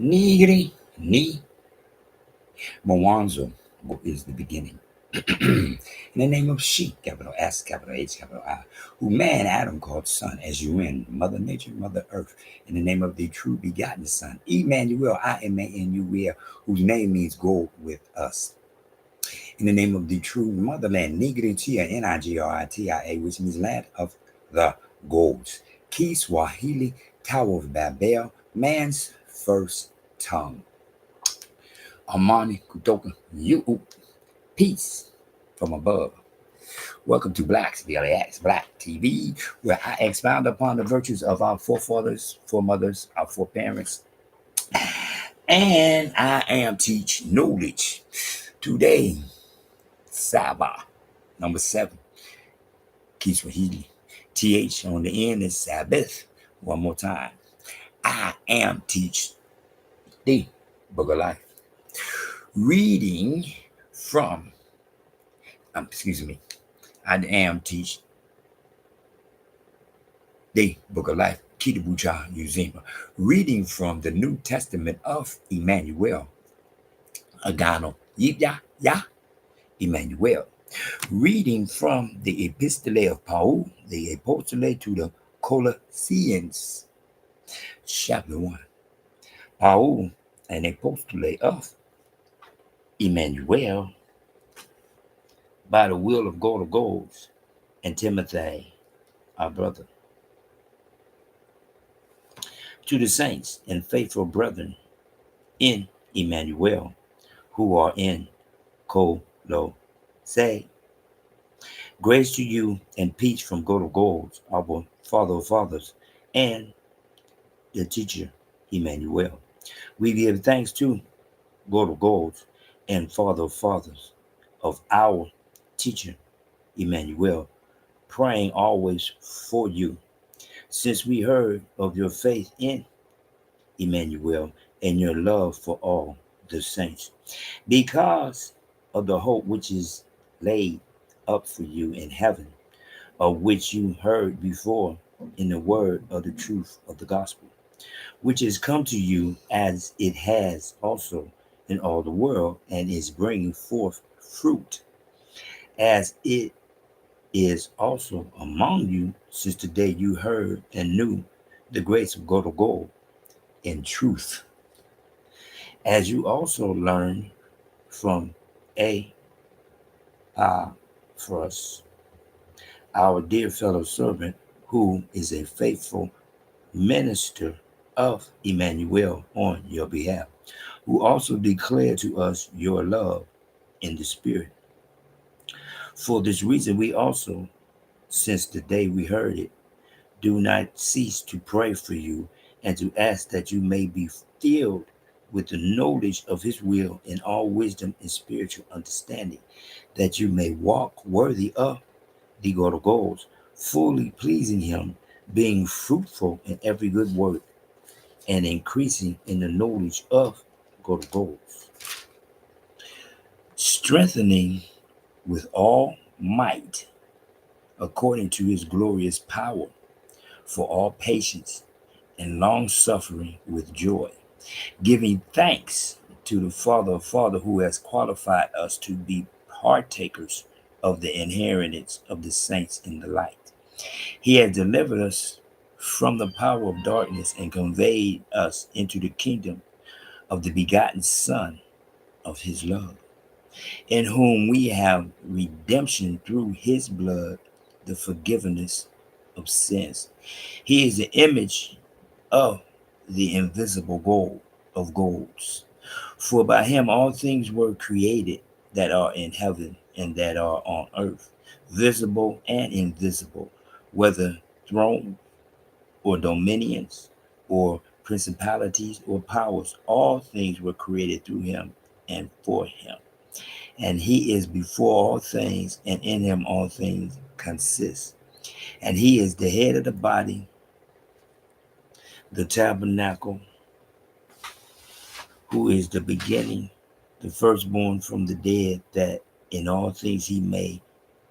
Nigri, ni, Mwanzo is the beginning. In the name of she, capital S, capital H, capital I, who man Adam called son, as you in Mother Nature, Mother Earth, in the name of the true begotten Son, Emmanuel, Imanuel, whose name means go with us. In the name of the true motherland, Nigritia, Nigritiia, which means land of the golds. Kiswahili, Tower of Babel, man's first tongue. Amani Kutoka, you, peace from above. Welcome to Black TV, where I expound upon the virtues of our forefathers, foremothers, our foreparents, and I am teach knowledge. Today, Sabbath, number 7, Kiswahili. TH on the end is Sabbath. One more time. I am teach the book of life. Reading from, I am teach the book of life, Kitabucha Uzima. Reading from the New Testament of Emmanuel, Agano, Jipya, Emmanuel. Reading from the Epistle of Paul, the Epistle to the Colosians, chapter 1. Paul, an Epistle of Emmanuel, by the will of God of gods, and Timothy, our brother. To the saints and faithful brethren in Emmanuel, who are in Colossae, grace to you and peace from God of gods, our Father of fathers, and the teacher, Emmanuel. We give thanks to God of gods and Father of fathers, of our teacher, Emmanuel, praying always for you, since we heard of your faith in Emmanuel and your love for all the saints, because of the hope which is laid up for you in heaven, of which you heard before in the word of the truth of the gospel, which is come to you as it has also in all the world, and is bringing forth fruit, as it is also among you since the day you heard and knew the grace of God of gold in truth, as you also learned from Epaphras, our dear fellow servant, who is a faithful minister of Emmanuel on your behalf, who also declared to us your love in the Spirit. For this reason, we also, since the day we heard it, do not cease to pray for you and to ask that you may be filled with the knowledge of his will in all wisdom and spiritual understanding, that you may walk worthy of the God of gods, fully pleasing him, being fruitful in every good work, and increasing in the knowledge of God of gods, strengthening with all might according to his glorious power, for all patience and long suffering with joy, giving thanks to the Father of Father, who has qualified us to be partakers of the inheritance of the saints in the light. He has delivered us from the power of darkness and conveyed us into the kingdom of the begotten Son of his love, in whom we have redemption through his blood, the forgiveness of sins. He is the image of the invisible God of gods. For by him all things were created that are in heaven and that are on earth, visible and invisible, whether thrones or dominions or principalities or powers. All things were created through him and for him. And he is before all things, and in him all things consist. And he is the head of the body, the tabernacle, who is the beginning, the firstborn from the dead, that in all things he may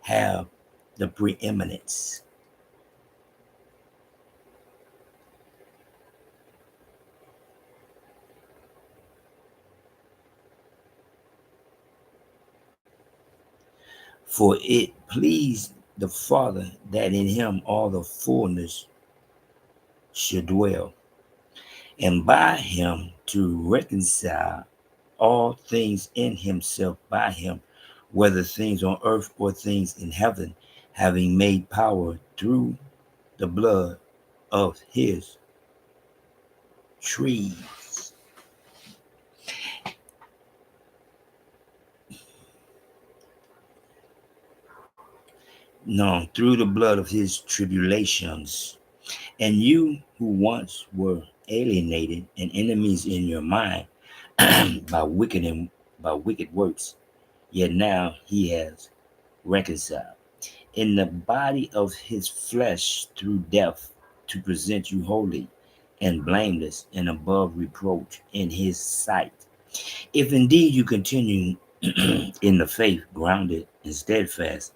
have the preeminence. For it pleased the Father that in him all the fullness should dwell, and by him to reconcile all things in himself by him, whether things on earth or things in heaven, having made power through the blood of his trees. No, through the blood of his tribulations. And you who once were alienated and enemies in your mind by wicked works, yet now he has reconciled in the body of his flesh through death, to present you holy and blameless and above reproach in his sight. If indeed you continue in the faith, grounded and steadfast,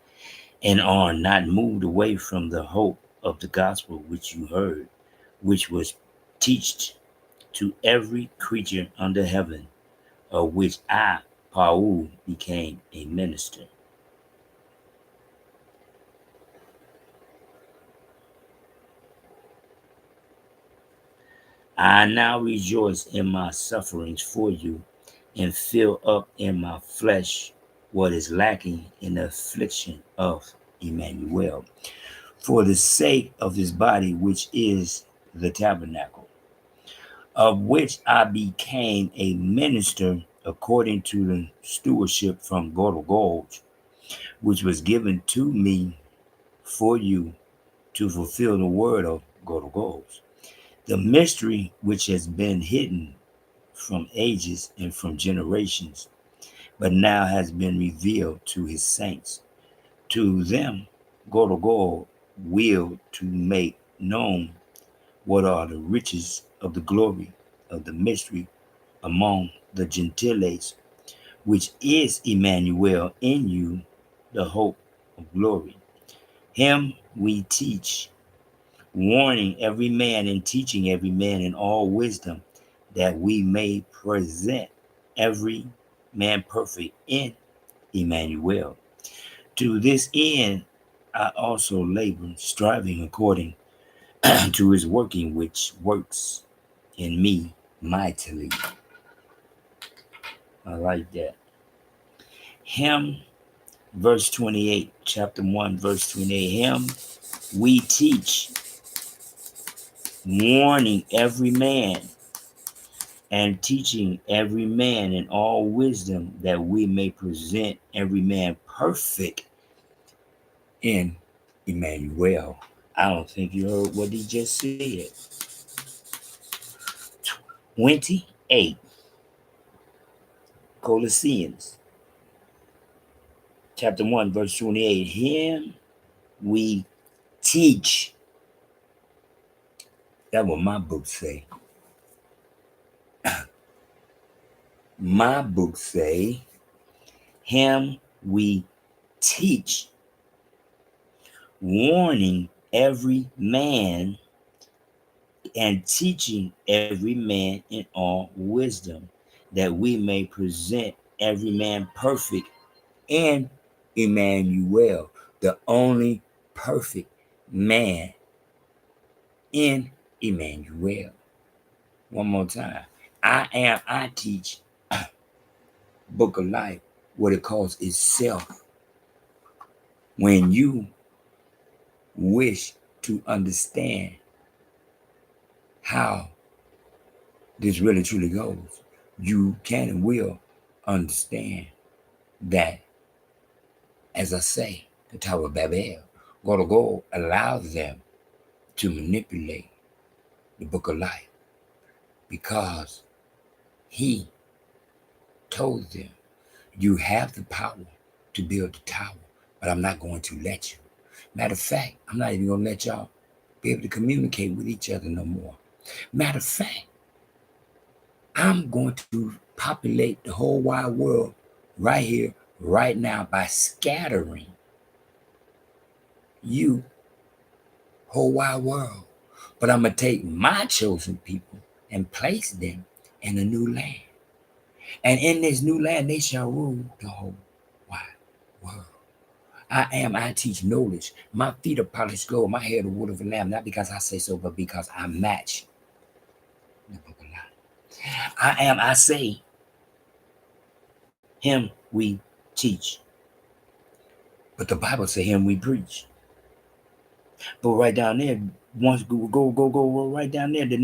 and are not moved away from the hope of the gospel which you heard, which was teached to every creature under heaven, of which I, Paul, became a minister. I now rejoice in my sufferings for you, and fill up in my flesh what is lacking in the affliction of Emmanuel, for the sake of his body, which is the tabernacle, of which I became a minister according to the stewardship from God, which was given to me for you to fulfill the word of God, the mystery which has been hidden from ages and from generations, but now has been revealed to his saints. To them, God will to make known what are the riches of the glory of the mystery among the Gentiles, which is Emmanuel in you, the hope of glory. Him we teach, warning every man and teaching every man in all wisdom, that we may present every man perfect in Emmanuel. To this end, I also labor, striving according to his working, which works in me mightily. I like that. Him, verse 28, chapter 1, verse 28. Him we teach, warning every man and teaching every man in all wisdom, that we may present every man perfect in Emmanuel. I don't think you heard what he just said. 28, Colosians, chapter 1, verse 28. Him we teach. That's what my book say. My book say, him we teach, warning every man and teaching every man in all wisdom, that we may present every man perfect in Emmanuel, the only perfect man in Emmanuel. One more time. I teach Book of Life, what it calls itself. When you wish to understand how this really truly goes, you can and will understand that, as I say, the Tower of Babel, God allows them to manipulate the Book of Life, because he told them, you have the power to build the tower, but I'm not going to let you. Matter of fact, I'm not even going to let y'all be able to communicate with each other no more. Matter of fact, I'm going to populate the whole wide world right here, right now, by scattering you, whole wide world. But I'm going to take my chosen people and place them in a new land. And in this new land, they shall rule the whole wide world. I teach knowledge. My feet are polished gold, my hair the wood of a lamb, not because I say so, but because I match the book of life. I say, him we teach. But the Bible say him we preach. But right down there, once go right down there, the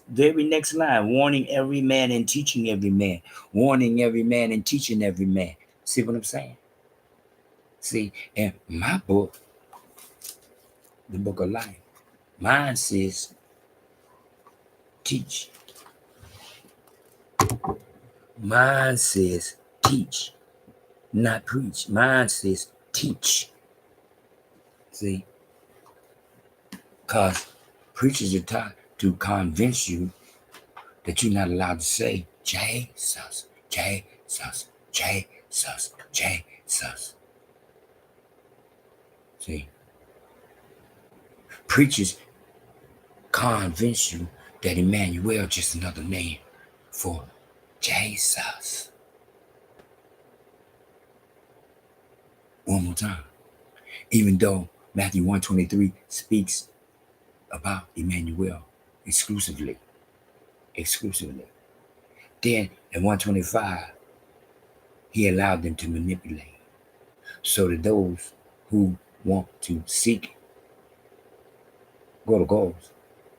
very next line, warning every man and teaching every man. Warning every man and teaching every man. See what I'm saying? See, and my book, the book of life, mine says teach. Mine says teach, not preach. Mine says teach. See? Because preachers are taught to convince you that you're not allowed to say Jesus, Jesus, Jesus, Jesus. See? Preachers convince you that Emmanuel is just another name for Jesus. One more time. Even though Matthew 1:23 speaks about Emmanuel exclusively. Then in 125, he allowed them to manipulate. So that those who want to seek go to goals,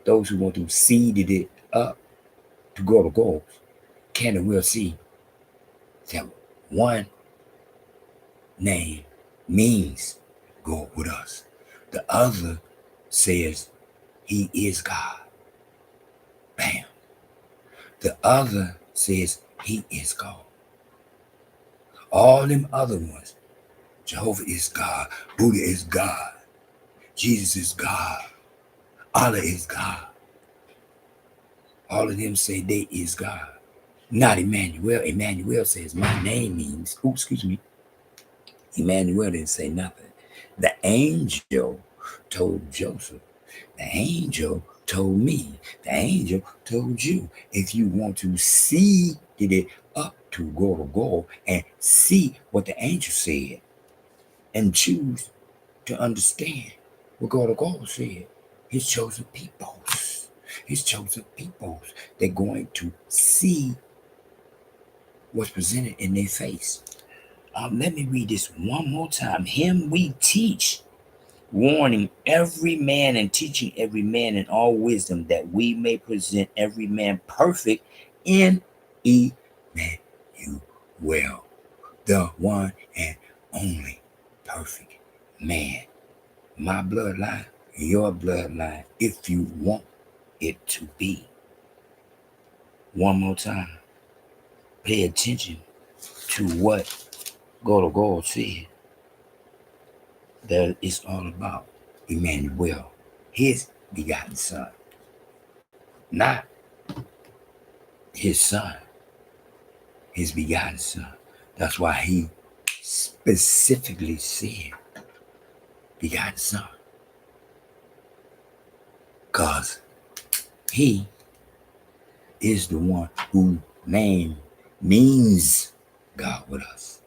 those who want to seed it up to go to goals, can and will see that one name means go with us. The other says he is God. Bam. The other says he is God. All them other ones, Jehovah is God, Buddha is God, Jesus is God, Allah is God. All of them say they is God. Not Emmanuel. Emmanuel says my name means, Emmanuel didn't say nothing. The angel told Joseph. The angel told me. The angel told you. If you want to see it up to go and see what the angel said and choose to understand what God said, his chosen peoples. His chosen peoples. They're going to see what's presented in their face. Let me read this one more time. Him we teach, warning every man and teaching every man in all wisdom, that we may present every man perfect in Emmanuel, the one and only perfect man. My bloodline, your bloodline, if you want it to be. One more time. Pay attention to what God said. That it's all about Emmanuel, his begotten son, not his son, his begotten son. That's why he specifically said begotten son, because he is the one whose name means God with us.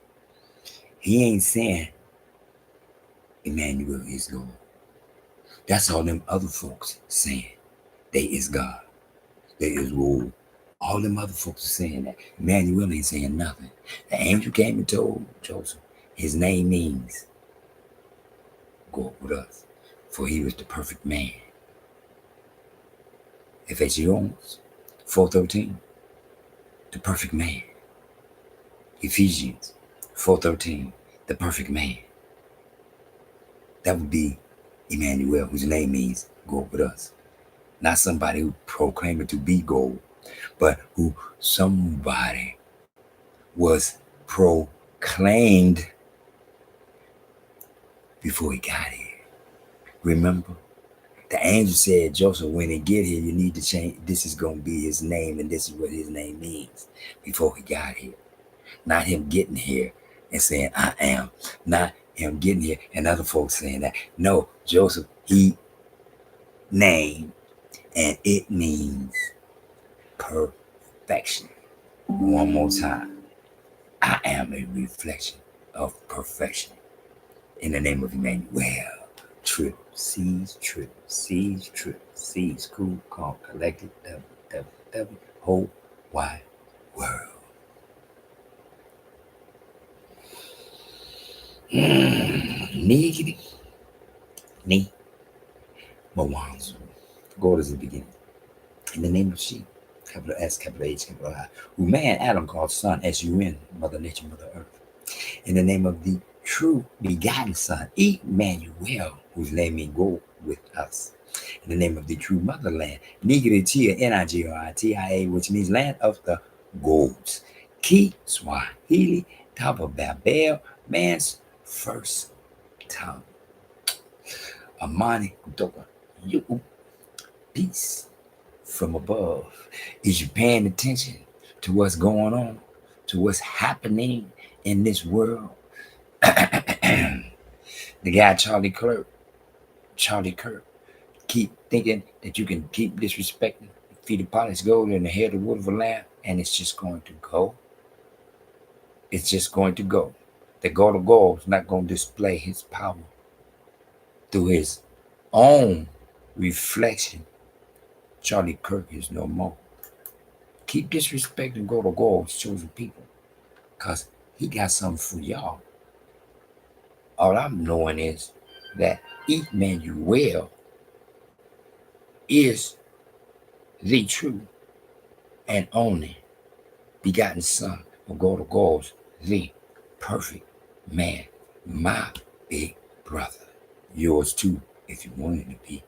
He ain't saying Emmanuel is God. That's all them other folks saying. They is God. They is rule. All them other folks are saying that. Emmanuel ain't saying nothing. The angel came and told Joseph, his name means God with us, for he was the perfect man. Ephesians 4:13, the perfect man. Ephesians 4:13, the perfect man. That would be Emmanuel, whose name means God with us. Not somebody who proclaimed to be gold, but who somebody was proclaimed before he got here. Remember? The angel said, Joseph, when he get here, you need to change. This is going to be his name, and this is what his name means before he got here. Not him getting here and saying, I am. Not him getting here and other folks saying that. No, Joseph, he named, and it means perfection. One more time. I am a reflection of perfection. In the name of Emmanuel, trip, seas, cool, calm, collected, W, whole wide world. Nigiri, ni, mawanzu. God is the beginning. In the name of she, capital S, capital H, capital I, who man Adam called son, S-U-N, Mother Nature, Mother Earth. In the name of the true begotten Son, Emmanuel, whose name means go with us. In the name of the true motherland, Nigiritia, Nigeria, which means land of the gods. Ki Swahili, top of Babel, man's first tongue. Amani kutoka you, peace from above. Is you paying attention to what's going on, to what's happening in this world? The guy Charlie Kirk, keep thinking that you can keep disrespecting, feed the polished gold and the hair the wood of a lamb, and it's just going to go. It's just going to go. The God of gold is not going to display his power through his own reflection. Charlie Kirk is no more. Keep disrespecting God of gold's chosen people, because he got something for y'all. All I'm knowing is that Emmanuel is the true and only begotten Son of God of gods, the perfect man, my big brother. Yours too, if you wanted to be.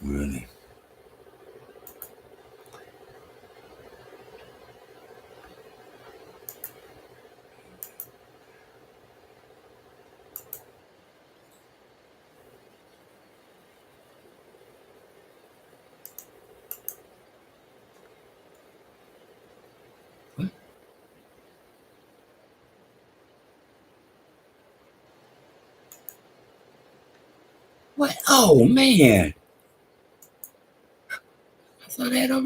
Really? What? Oh man! I saw that over